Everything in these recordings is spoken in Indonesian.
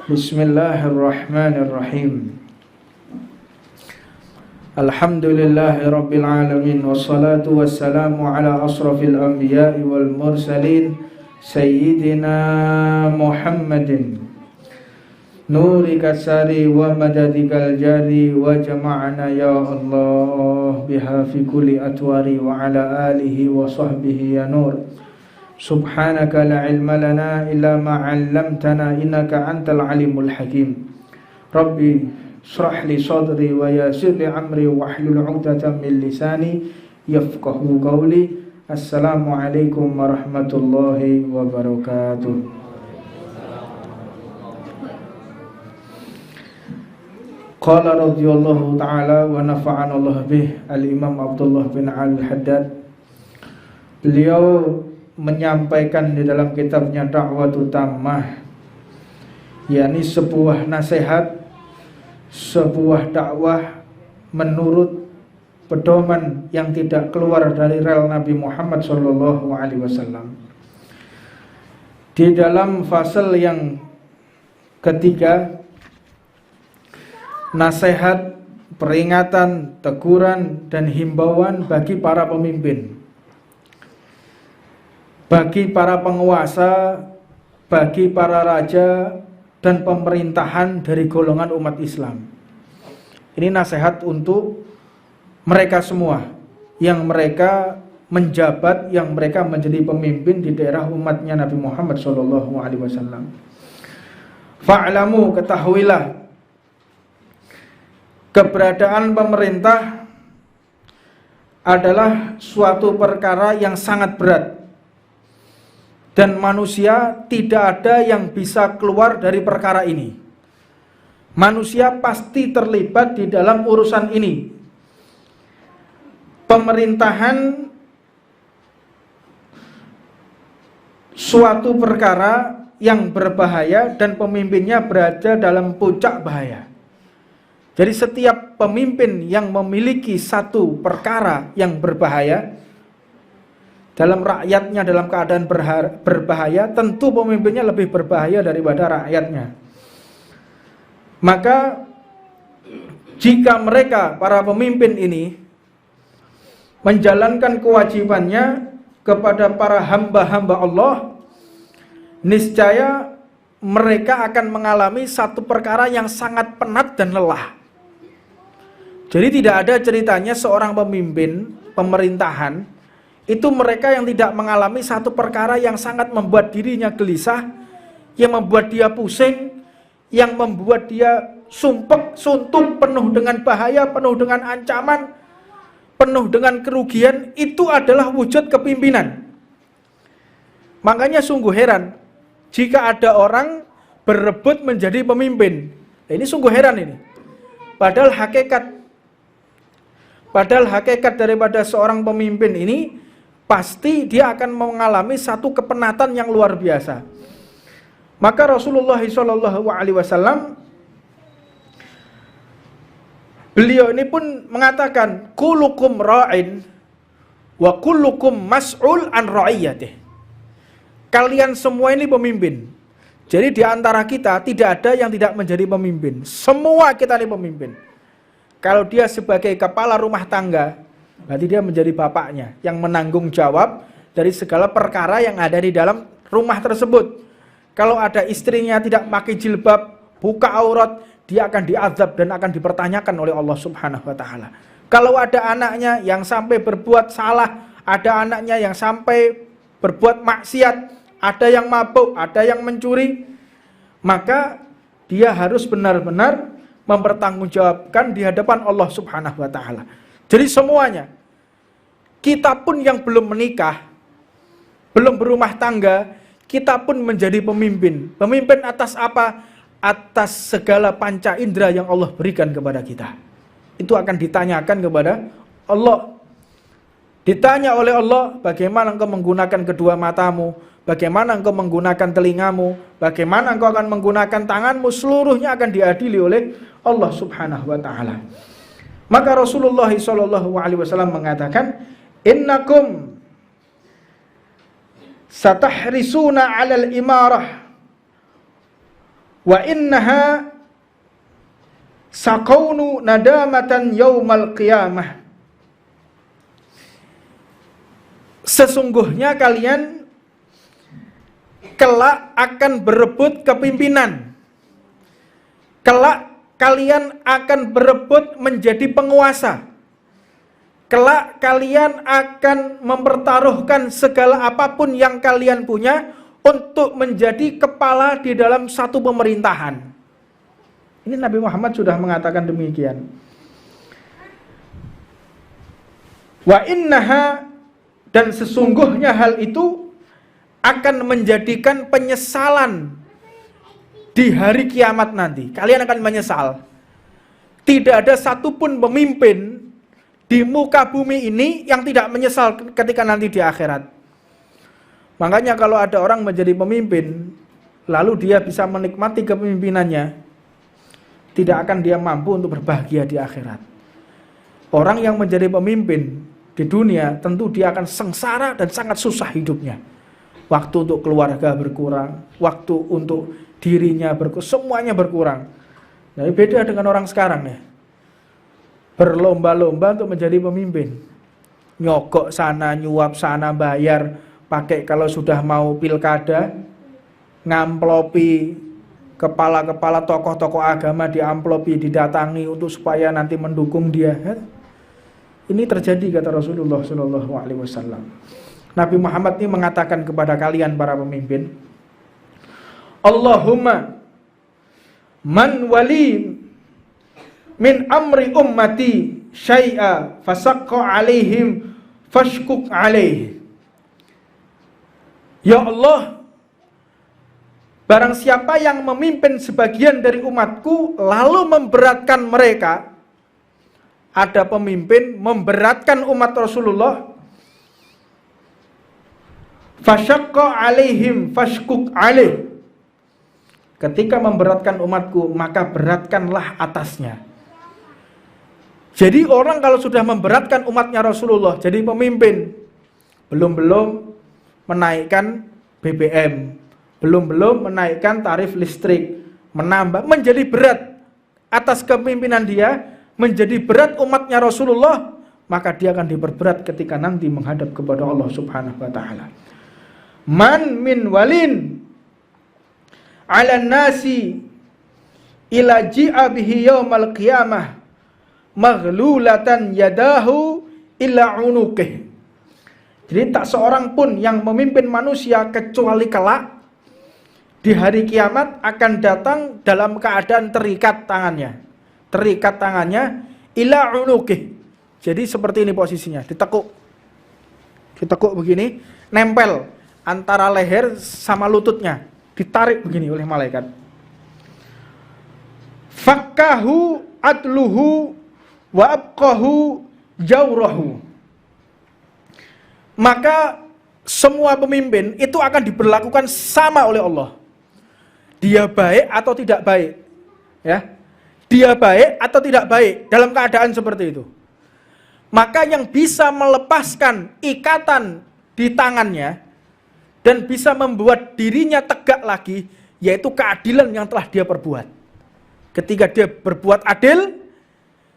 Bismillahirrahmanirrahim. Alhamdulillahirabbil alamin wassalatu wassalamu ala asrafil anbiya'i wal mursalin sayyidina Muhammadin nurika sari wa madadikal jari wa jama'ana ya Allah biha fi kulli atwari wa ala alihi wa sahbihi ya nur. Subhanaka la ilma lana illa ma 'allamtana innaka antal alimul hakim. Rabbi shrah li sadri wa yassir li amri wahlul 'uqdatam min lisani yafqahu qawli. Assalamualaikum warahmatullahi wabarakatuh. Qala radhiyallahu ta'ala wa nafa'ana Allah bih al-Imam Abdullah bin Al-Haddad. Beliau menyampaikan di dalam kitabnya Da'watut Tammah, yakni sebuah nasihat, sebuah dakwah menurut pedoman yang tidak keluar dari rel Nabi Muhammad SAW. Di dalam fasal yang ketiga, nasihat, peringatan, teguran dan himbauan bagi para pemimpin, bagi para penguasa, bagi para raja dan pemerintahan dari golongan umat Islam. Ini nasihat untuk mereka semua yang mereka menjabat, yang mereka menjadi pemimpin di daerah umatnya Nabi Muhammad SAW. Fa'lamu, ketahuilah, keberadaan pemerintah adalah suatu perkara yang sangat berat. Dan manusia tidak ada yang bisa keluar dari perkara ini. Manusia pasti terlibat di dalam urusan ini. Pemerintahan suatu perkara yang berbahaya dan pemimpinnya berada dalam puncak bahaya. Jadi setiap pemimpin yang memiliki satu perkara yang berbahaya dalam rakyatnya dalam keadaan berbahaya, tentu pemimpinnya lebih berbahaya daripada rakyatnya. Maka jika mereka, para pemimpin ini, menjalankan kewajibannya kepada para hamba-hamba Allah, niscaya mereka akan mengalami satu perkara yang sangat penat dan lelah. Jadi tidak ada ceritanya seorang pemimpin pemerintahan itu mereka yang tidak mengalami satu perkara yang sangat membuat dirinya gelisah, yang membuat dia pusing, yang membuat dia sumpek, suntuk, penuh dengan bahaya, penuh dengan ancaman, penuh dengan kerugian. Itu adalah wujud kepimpinan. Makanya sungguh heran jika ada orang berebut menjadi pemimpin. Ini sungguh heran ini. Padahal hakikat daripada seorang pemimpin ini pasti dia akan mengalami satu kepenatan yang luar biasa. Maka Rasulullah SAW, beliau ini pun mengatakan, kullukum ra'in wa kullukum mas'ul an ra'iyatih. Kalian semua ini pemimpin. Jadi di antara kita tidak ada yang tidak menjadi pemimpin. Semua kita ini pemimpin. Kalau dia sebagai kepala rumah tangga, berarti dia menjadi bapaknya yang menanggung jawab dari segala perkara yang ada di dalam rumah tersebut. Kalau ada istrinya tidak pakai jilbab, buka aurat, dia akan diazab dan akan dipertanyakan oleh Allah Subhanahu wa taala. Kalau ada anaknya yang sampai berbuat salah, ada anaknya yang sampai berbuat maksiat, ada yang mabuk, ada yang mencuri, maka dia harus benar-benar mempertanggungjawabkan di hadapan Allah Subhanahu wa taala. Jadi semuanya, kita pun yang belum menikah, belum berumah tangga, kita pun menjadi pemimpin. Pemimpin atas apa? Atas segala panca indera yang Allah berikan kepada kita. Itu akan ditanyakan kepada Allah. Ditanya oleh Allah, bagaimana engkau menggunakan kedua matamu, bagaimana engkau menggunakan telingamu, bagaimana engkau akan menggunakan tanganmu, seluruhnya akan diadili oleh Allah Subhanahu wa taala. Maka Rasulullah SAW mengatakan, innakum satahrisuna 'alal imarah Wa innaha saqawnu nadamatan yaumal qiyamah. Sesungguhnya kalian kelak akan berebut kepimpinan. Kelak kalian akan berebut menjadi penguasa. Kelak kalian akan mempertaruhkan segala apapun yang kalian punya untuk menjadi kepala di dalam satu pemerintahan. Ini Nabi Muhammad sudah mengatakan demikian. Wa innaha, dan sesungguhnya hal itu akan menjadikan penyesalan di hari kiamat nanti. Kalian akan menyesal. Tidak ada satupun pemimpin di muka bumi ini yang tidak menyesal ketika nanti di akhirat. Makanya kalau ada orang menjadi pemimpin, lalu dia bisa menikmati kepemimpinannya, tidak akan dia mampu untuk berbahagia di akhirat. Orang yang menjadi pemimpin di dunia, tentu dia akan sengsara dan sangat susah hidupnya. Waktu untuk keluarga berkurang, waktu untuk dirinya berkurang, semuanya berkurang. Nah, beda dengan orang sekarang ya. Berlomba-lomba untuk menjadi pemimpin. Nyogok sana, nyuap sana, bayar, pakai kalau sudah mau pilkada, ngamplopi kepala-kepala tokoh-tokoh agama, diamplopi, didatangi untuk supaya nanti mendukung dia. Ini terjadi kata Rasulullah SAW. Nabi Muhammad ini mengatakan kepada kalian para pemimpin, Allahumma man wali min amri ummati syai'a fasaqqa alaihim fashkuk alaih. Ya Allah, barang siapa yang memimpin sebagian dari umatku lalu memberatkan mereka, ada pemimpin memberatkan umat Rasulullah, fasyaqqa alaihim fashkuk alaih. Ketika memberatkan umatku, maka beratkanlah atasnya. Jadi orang kalau sudah memberatkan umatnya Rasulullah, jadi pemimpin, belum menaikkan BBM, belum menaikkan tarif listrik, menambah, menjadi berat atas kepemimpinan dia, menjadi berat umatnya Rasulullah, maka dia akan diperberat ketika nanti menghadap kepada Allah Subhanahu wa taala. Man min walin ala nasi ila ji'a bihi yaumal qiyamah maghlulatan yadahu ila unuqih. Jadi tak seorang pun yang memimpin manusia kecuali kelak di hari kiamat akan datang dalam keadaan terikat tangannya. Terikat tangannya ila unuqih. Jadi seperti ini posisinya, ditekuk. Ditekuk begini, nempel antara leher sama lututnya, ditarik begini oleh malaikat. Fakkahu adluhu wa abqahu jawrahu. Maka semua pemimpin itu akan diberlakukan sama oleh Allah. Dia baik atau tidak baik, ya. Dia baik atau tidak baik dalam keadaan seperti itu. Maka yang bisa melepaskan ikatan di tangannya dan bisa membuat dirinya tegak lagi, yaitu keadilan yang telah dia perbuat. Ketika dia berbuat adil,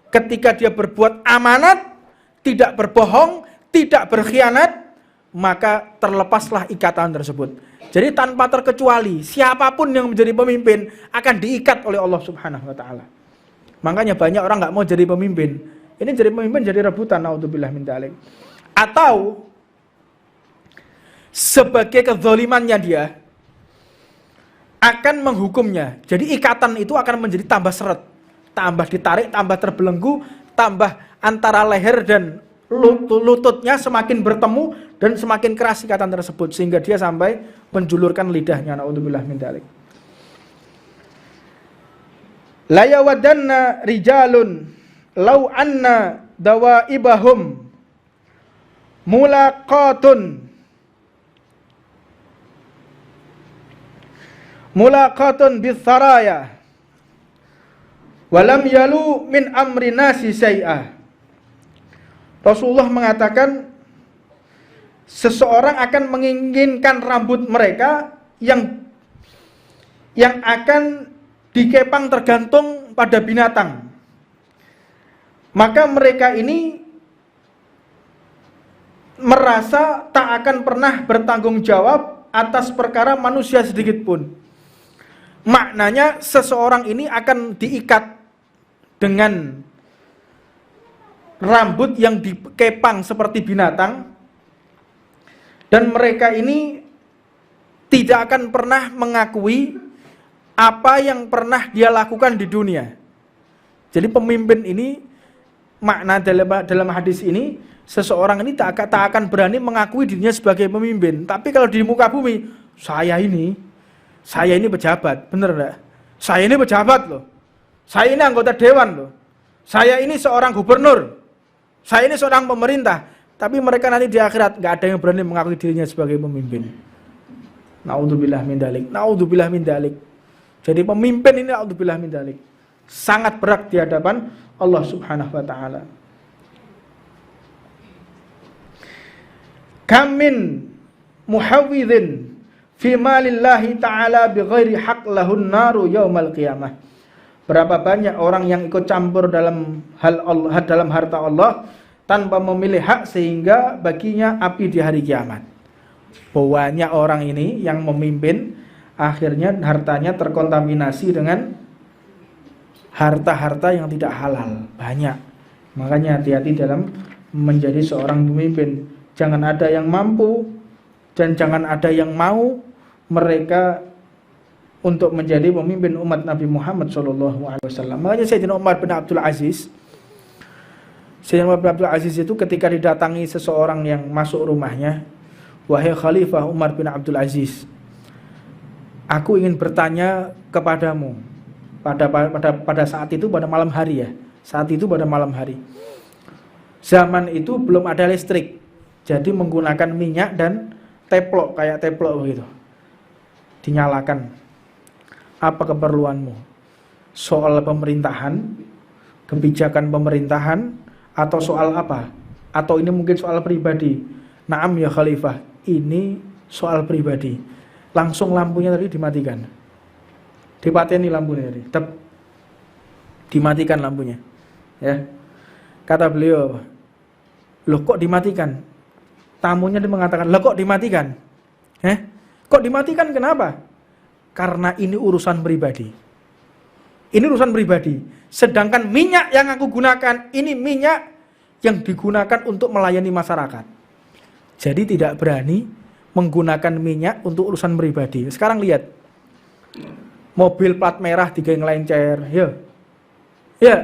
ketika dia berbuat amanat, tidak berbohong, tidak berkhianat, maka terlepaslah ikatan tersebut. Jadi tanpa terkecuali, siapapun yang menjadi pemimpin akan diikat oleh Allah Subhanahu wa taala. Makanya banyak orang nggak mau jadi pemimpin. Ini jadi pemimpin jadi rebutan, naudzubillah min dzalik. Atau sebagai kezalimannya dia akan menghukumnya. Jadi ikatan itu akan menjadi tambah seret, tambah ditarik, tambah terbelenggu, tambah antara leher dan lututnya semakin bertemu dan semakin keras ikatan tersebut sehingga dia sampai menjulurkan lidahnya, naudzubillah min dzalik. La yawadanna rijalun law anna dawaibahum mulaqatun bisaraya walam yalu min amri nasi syai'ah. Rasulullah mengatakan seseorang akan menginginkan rambut mereka yang akan dikepang tergantung pada binatang. Maka mereka ini merasa tak akan pernah bertanggung jawab atas perkara manusia sedikit pun. Maknanya seseorang ini akan diikat dengan rambut yang dikepang seperti binatang, dan mereka ini tidak akan pernah mengakui apa yang pernah dia lakukan di dunia. Jadi pemimpin ini, makna dalam hadis ini, seseorang ini tak akan berani mengakui dirinya sebagai pemimpin. Tapi kalau di muka bumi, saya ini pejabat, bener enggak? Saya ini pejabat loh. Saya ini anggota dewan loh. Saya ini seorang gubernur. Saya ini seorang pemerintah. Tapi mereka nanti di akhirat nggak ada yang berani mengakui dirinya sebagai pemimpin. Naudzubillah min dzalik. Naudzubillah min dzalik. Jadi pemimpin ini naudzubillah min dzalik. Sangat berat di hadapan Allah Subhanahu wa taala. Kam min muhawwidhin fi malillahi ta'ala bighairi haq lahun naru yaumal qiyamah. Berapa banyak orang yang ikut campur dalam hal Allah, dalam harta Allah tanpa memilih hak, sehingga baginya api di hari kiamat. Banyak orang ini yang memimpin, akhirnya hartanya terkontaminasi dengan harta-harta yang tidak halal. Banyak. Makanya hati-hati dalam menjadi seorang pemimpin. Jangan ada yang mampu dan jangan ada yang mau mereka untuk menjadi pemimpin umat Nabi Muhammad SAW. Makanya Sayyidina Umar bin Abdul Aziz itu ketika didatangi seseorang yang masuk rumahnya, wahai Khalifah Umar bin Abdul Aziz, aku ingin bertanya kepadamu pada saat itu, pada malam hari ya. Saat itu pada malam hari. Zaman itu belum ada listrik, jadi menggunakan minyak dan teplok, kayak teplok begitu. Dinyalakan. Apa keperluanmu? Soal pemerintahan, kebijakan pemerintahan, atau soal apa? Atau ini mungkin soal pribadi? Naam ya Khalifah, ini soal pribadi. Langsung lampunya tadi dimatikan. Dipateni lampunya tadi. Dimatikan lampunya. Ya. Kata beliau, loh kok dimatikan? Tamunya dia mengatakan, loh kok dimatikan? Kok dimatikan, kenapa? Karena ini urusan pribadi. Ini urusan pribadi. Sedangkan minyak yang aku gunakan, ini minyak yang digunakan untuk melayani masyarakat. Jadi tidak berani menggunakan minyak untuk urusan pribadi. Sekarang lihat, mobil plat merah digeng lencer, ya,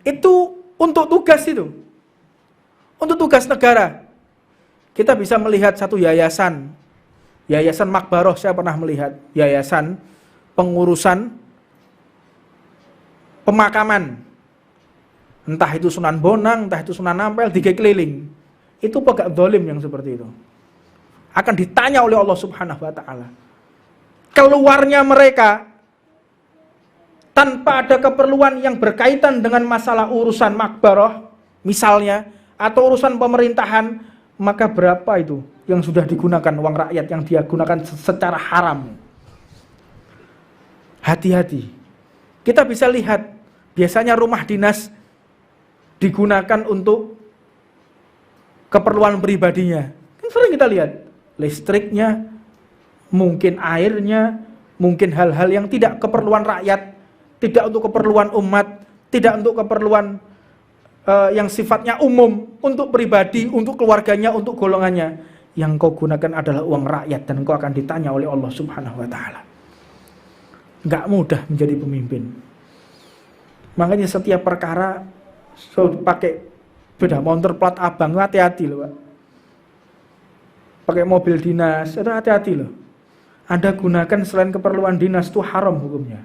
itu untuk tugas itu, untuk tugas negara. Kita bisa melihat satu yayasan Makbaroh, saya pernah melihat yayasan pengurusan pemakaman, entah itu Sunan Bonang, entah itu Sunan Ampel, digawe keliling. Itu pegawai zalim yang seperti itu akan ditanya oleh Allah Subhanahu wa taala. Keluarnya mereka tanpa ada keperluan yang berkaitan dengan masalah urusan Makbaroh misalnya, atau urusan pemerintahan, maka berapa itu yang sudah digunakan uang rakyat yang dia gunakan secara haram. Hati-hati. Kita bisa lihat, biasanya rumah dinas digunakan untuk keperluan pribadinya. Kan sering kita lihat, listriknya, mungkin airnya, mungkin hal-hal yang tidak keperluan rakyat, tidak untuk keperluan umat, tidak untuk keperluan yang sifatnya umum, untuk pribadi, untuk keluarganya, untuk golongannya. Yang kau gunakan adalah uang rakyat dan kau akan ditanya oleh Allah Subhanahu wa taala. Enggak mudah menjadi pemimpin. Makanya setiap perkara pakai beda motor plat abang, hati-hati loh, Pak. Pakai mobil dinas, itu hati-hati loh. Anda gunakan selain keperluan dinas itu haram hukumnya.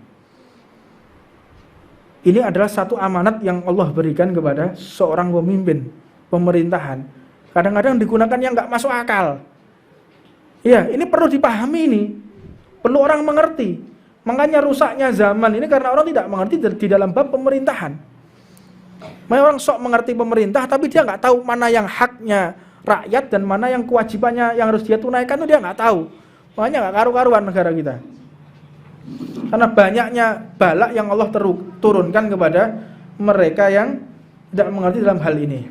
Ini adalah satu amanat yang Allah berikan kepada seorang pemimpin pemerintahan. Kadang-kadang digunakan yang nggak masuk akal. Ya, ini perlu dipahami ini. Perlu orang mengerti. Makanya rusaknya zaman ini karena orang tidak mengerti di dalam bab pemerintahan. Banyak orang sok mengerti pemerintah, tapi dia nggak tahu mana yang haknya rakyat dan mana yang kewajibannya yang harus dia tunaikan, itu dia nggak tahu. Makanya nggak karu-karuan negara kita. Karena banyaknya bala yang Allah turunkan kepada mereka yang tidak mengerti dalam hal ini.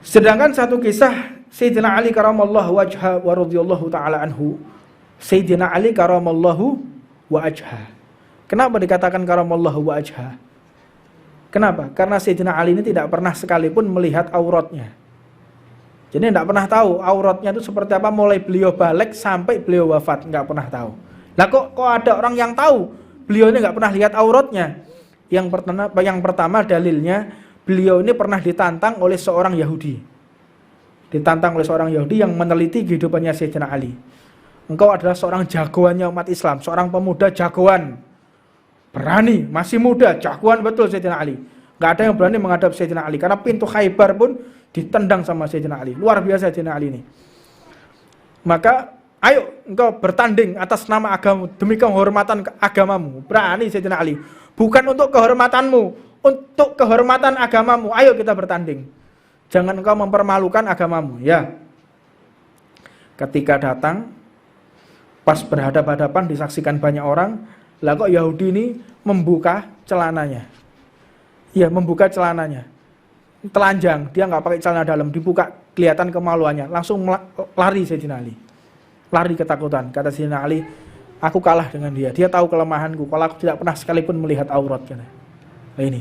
Sedangkan satu kisah Sayyidina Ali karamallahu wajha wa radhiyallahu ta'ala anhu. Sayyidina Ali karamallahu wajha. Kenapa dikatakan karamallahu wajha? Kenapa? Karena Sayyidina Ali ini tidak pernah sekalipun melihat auratnya. Jadi tidak pernah tahu auratnya itu seperti apa mulai beliau balik sampai beliau wafat, nggak pernah tahu. Lah kok ada orang yang tahu beliau ini nggak pernah lihat auratnya? Yang pertama dalilnya beliau ini pernah ditantang oleh seorang Yahudi. Ditantang oleh seorang Yahudi yang meneliti kehidupannya Sayyidina Ali. Engkau adalah seorang jagoannya umat Islam, seorang pemuda jagoan, berani, masih muda, jagoan betul Sayyidina Ali. Nggak ada yang berani menghadap Sayyidina Ali karena pintu Khaybar pun ditendang sama Sayyidina Ali. Luar biasa Sayyidina Ali ini. Maka ayo engkau bertanding atas nama agamamu demi kehormatan agamamu. Berani Sayyidina Ali. Bukan untuk kehormatanmu, untuk kehormatan agamamu. Ayo kita bertanding. Jangan engkau mempermalukan agamamu, ya. Ketika datang, pas berhadapan-hadapan disaksikan banyak orang, lah kok Yahudi ini membuka celananya. Ya, membuka celananya. Telanjang, dia nggak pakai celana dalam, dibuka, kelihatan kemaluannya, langsung lari Sayyidina Ali. Lari ketakutan, kata Sayyidina Ali, aku kalah dengan dia. Dia tahu kelemahanku, kalau aku tidak pernah sekalipun melihat aurat. Nah ini,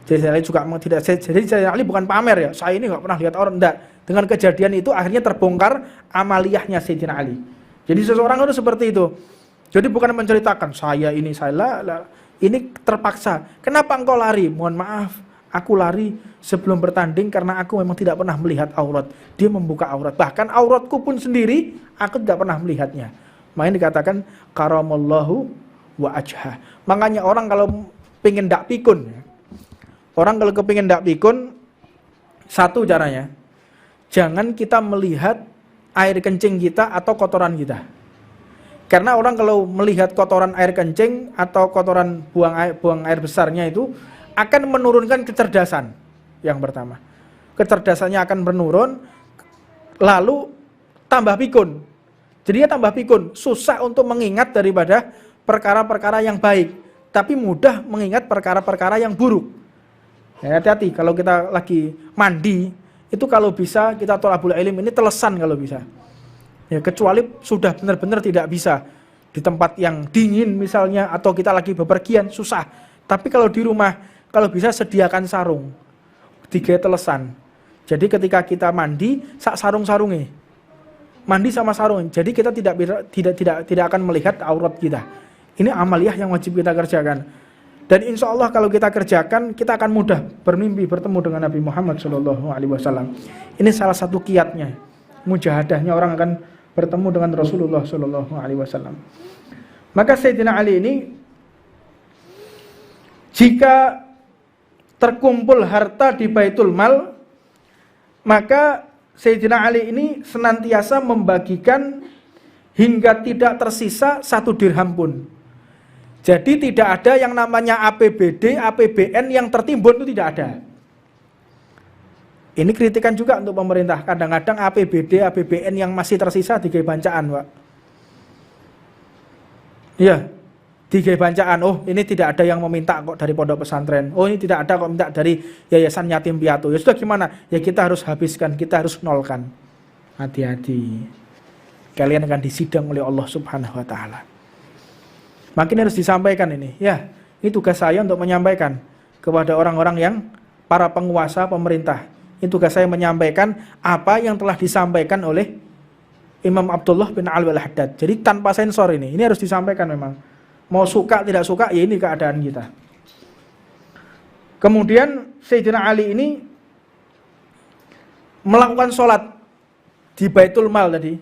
Sayyidina Ali juga tidak. Jadi Sayyidina Ali bukan pamer ya, saya ini nggak pernah lihat aurat, enggak. Dengan kejadian itu akhirnya terbongkar amaliyahnya Sayyidina Ali. Jadi seseorang itu seperti itu. Jadi bukan menceritakan saya ini ini terpaksa. Kenapa engkau lari? Mohon maaf, aku lari sebelum bertanding karena aku memang tidak pernah melihat aurat. Dia membuka aurat. Bahkan auratku pun sendiri aku tidak pernah melihatnya. Makanya dikatakan karamallahu wa ajha. Makanya orang kalau pengen dak pikun, orang kalau kepingin dak pikun, satu caranya, jangan kita melihat air kencing kita atau kotoran kita. Karena orang kalau melihat kotoran air kencing atau kotoran buang air besarnya itu akan menurunkan kecerdasan. Yang pertama, kecerdasannya akan menurun, lalu tambah pikun. Jadi dia tambah pikun, susah untuk mengingat daripada perkara-perkara yang baik, tapi mudah mengingat perkara-perkara yang buruk. Ya, hati-hati kalau kita lagi mandi, itu kalau bisa kita thalabul ilm ini telesan kalau bisa. Ya, kecuali sudah benar-benar tidak bisa di tempat yang dingin misalnya, atau kita lagi bepergian susah. Tapi kalau di rumah, kalau bisa sediakan sarung, 3 telesan. Jadi ketika kita mandi, sak sarung-sarungnya, mandi sama sarung. Jadi kita tidak akan melihat aurat kita. Ini amaliyah yang wajib kita kerjakan. Dan insya Allah kalau kita kerjakan, kita akan mudah bermimpi bertemu dengan Nabi Muhammad SAW. Ini salah satu kiatnya, mujahadahnya orang akan bertemu dengan Rasulullah SAW. Maka Sayyidina Ali ini, jika terkumpul harta di Baitul Mal, maka Sayyidina Ali ini senantiasa membagikan hingga tidak tersisa 1 dirham pun. Jadi tidak ada yang namanya APBD, APBN yang tertimbun, itu tidak ada. Ini kritikan juga untuk pemerintah. Kadang-kadang APBD, APBN yang masih tersisa digawe bancaan, Pak. Iya, digawe bancaan. Oh, ini tidak ada yang meminta kok dari pondok pesantren. Oh, ini tidak ada kok minta dari yayasan yatim piatu. Ya sudah, gimana? Ya kita harus habiskan, kita harus nolkan. Hati-hati. Kalian akan disidang oleh Allah Subhanahu wa taala. Makin harus disampaikan ini. Ya, ini tugas saya untuk menyampaikan kepada orang-orang yang para penguasa pemerintah. Ini tugas saya menyampaikan apa yang telah disampaikan oleh Imam Abdullah bin Alwi al-Haddad. Jadi tanpa sensor ini harus disampaikan memang. Mau suka tidak suka, ya ini keadaan kita. Kemudian Sayyidina Ali ini melakukan sholat di Baitul Mal tadi,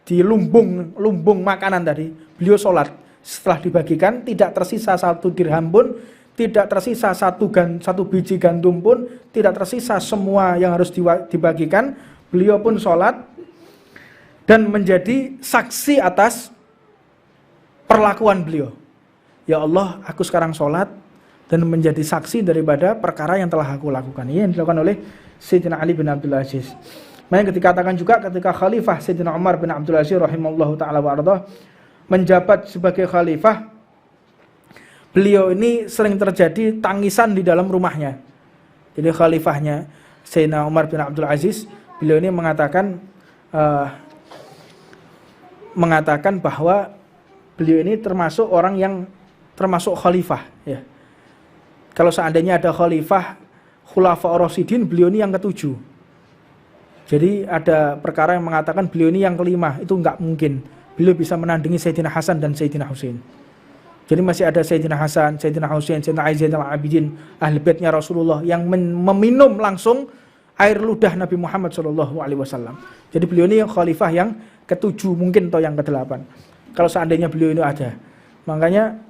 di lumbung makanan tadi. Beliau sholat, setelah dibagikan tidak tersisa 1 dirham pun, tidak tersisa satu biji gandum pun, tidak tersisa semua yang harus dibagikan. Beliau pun sholat dan menjadi saksi atas perlakuan beliau. Ya Allah, aku sekarang sholat dan menjadi saksi daripada perkara yang telah aku lakukan. Ini yang dilakukan oleh Sayyidina Ali bin Abdul Aziz. Makanya dikatakan juga ketika Khalifah Sayyidina Umar bin Abdul Aziz rahimahullahu ta'ala wa ardah menjabat sebagai khalifah, beliau ini sering terjadi tangisan di dalam rumahnya. Jadi khalifahnya Sayyidina Umar bin Abdul Aziz, beliau ini mengatakan bahwa beliau ini termasuk orang yang termasuk khalifah, ya. Kalau seandainya ada khalifah Khulafa Ar-Rasyidin, beliau ini yang ketujuh. Jadi ada perkara yang mengatakan beliau ini yang kelima, itu enggak mungkin. Beliau bisa menandingi Sayyidina Hasan dan Sayyidina Husain. Jadi masih ada Sayyidina Hasan, Sayyidina Husain, Sayyidina Ali Zainal Abidin, ahli baitnya Rasulullah yang meminum langsung air ludah Nabi Muhammad SAW. Jadi beliau ini yang khalifah yang ketujuh mungkin atau yang kedelapan. Kalau seandainya beliau ini ada. Makanya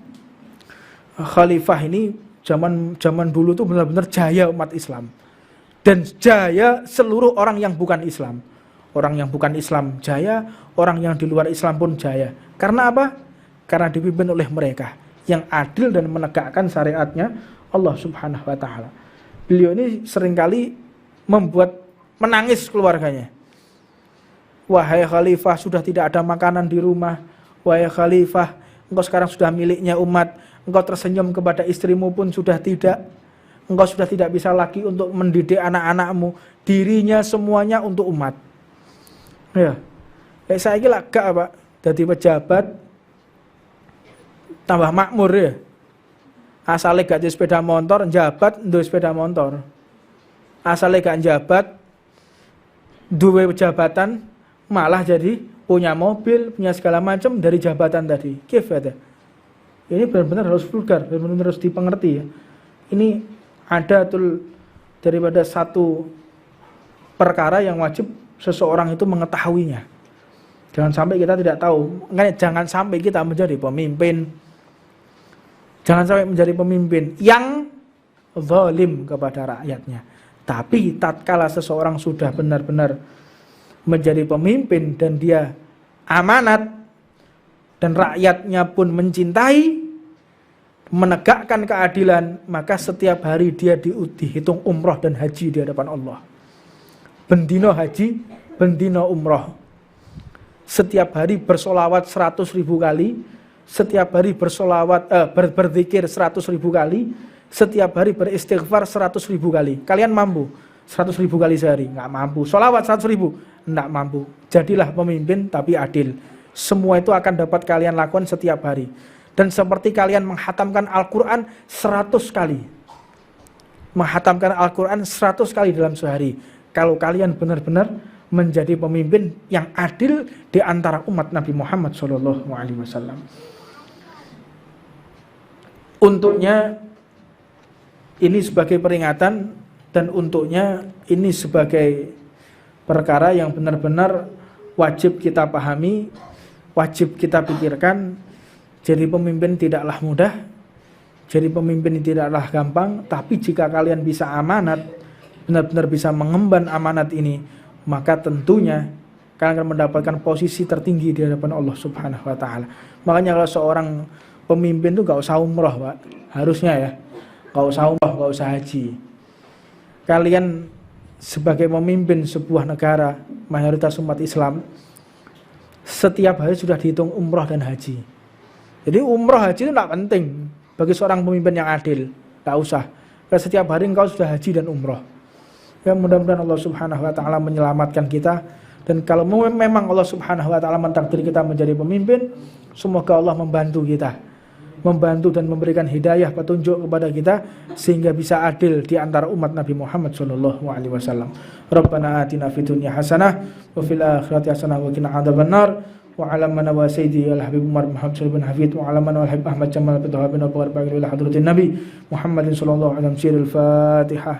khalifah ini zaman dulu tuh benar-benar jaya umat Islam. Dan jaya seluruh orang yang bukan Islam. Orang yang bukan Islam jaya, orang yang di luar Islam pun jaya. Karena apa? Karena dipimpin oleh mereka yang adil dan menegakkan syariatnya Allah Subhanahu wa taala. Beliau ini seringkali membuat menangis keluarganya. Wahai khalifah, sudah tidak ada makanan di rumah. Wahai khalifah, engkau sekarang sudah miliknya umat. Engkau tersenyum kepada istrimu pun sudah tidak. Engkau sudah tidak bisa lagi untuk mendidik anak-anakmu. Dirinya semuanya untuk umat. Ya, saya kira gak Pak, jadi pejabat tambah makmur ya. Asalnya gak di sepeda motor, jabat duwe sepeda motor. Asalnya gak jabat, duwe jabatan, malah jadi punya mobil, punya segala macam dari jabatan tadi. Kif ada. Ini benar-benar harus vulgar, benar-benar harus dipengerti ya. Ini ada daripada satu perkara yang wajib seseorang itu mengetahuinya. Jangan sampai kita tidak tahu. Jangan sampai kita menjadi pemimpin. Jangan sampai menjadi pemimpin yang zalim kepada rakyatnya. Tapi tatkala seseorang sudah benar-benar menjadi pemimpin dan dia amanat dan rakyatnya pun mencintai, menegakkan keadilan, maka setiap hari dia dihitung umroh dan haji di hadapan Allah. Bendino haji, bendino umroh. Setiap hari bersolawat 100.000 kali, setiap hari berzikir 100.000 kali, setiap hari beristighfar 100.000 kali. Kalian mampu 100.000 kali sehari? Nggak mampu. Solawat 100.000? Nggak mampu. Jadilah pemimpin tapi adil. Semua itu akan dapat kalian lakukan setiap hari. Dan seperti kalian menghatamkan Al-Quran 100 kali. Menghatamkan Al-Quran 100 kali dalam sehari. Kalau kalian benar-benar menjadi pemimpin yang adil di antara umat Nabi Muhammad SAW. Untuknya ini sebagai peringatan dan untuknya ini sebagai perkara yang benar-benar wajib kita pahami, wajib kita pikirkan. Jadi pemimpin tidaklah mudah, jadi pemimpin tidaklah gampang, tapi jika kalian bisa amanat, benar-benar bisa mengemban amanat ini, maka tentunya kalian akan mendapatkan posisi tertinggi di hadapan Allah Subhanahu wa taala. Makanya kalau seorang pemimpin itu gak usah umroh, Pak. Harusnya ya. Gak usah umroh, gak usah haji. Kalian sebagai pemimpin sebuah negara mayoritas umat Islam, setiap hari sudah dihitung umroh dan haji. Jadi umroh haji itu tidak penting bagi seorang pemimpin yang adil. Tak usah. Karena setiap hari engkau sudah haji dan umroh. Ya, mudah-mudahan Allah Subhanahu wa taala menyelamatkan kita. Dan kalau memang Allah Subhanahu wa taala mentakdir kita menjadi pemimpin, semoga Allah membantu kita. Membantu dan memberikan hidayah petunjuk kepada kita sehingga bisa adil di antara umat Nabi Muhammad sallallahu alaihi wasallam. Rabbana atina fid dunya hasanah wa fil akhirati hasanah wa qina adzabannar. Wa alamana wa sayyidi al-habib Umar Muhammad Sulaiman Hafid wa alamana wal habib Ahmad Jamal bin Tawabin wa barakatuh ila hadratin Nabi Muhammadin sallallahu alaihi wasallam. Al-Fatihah.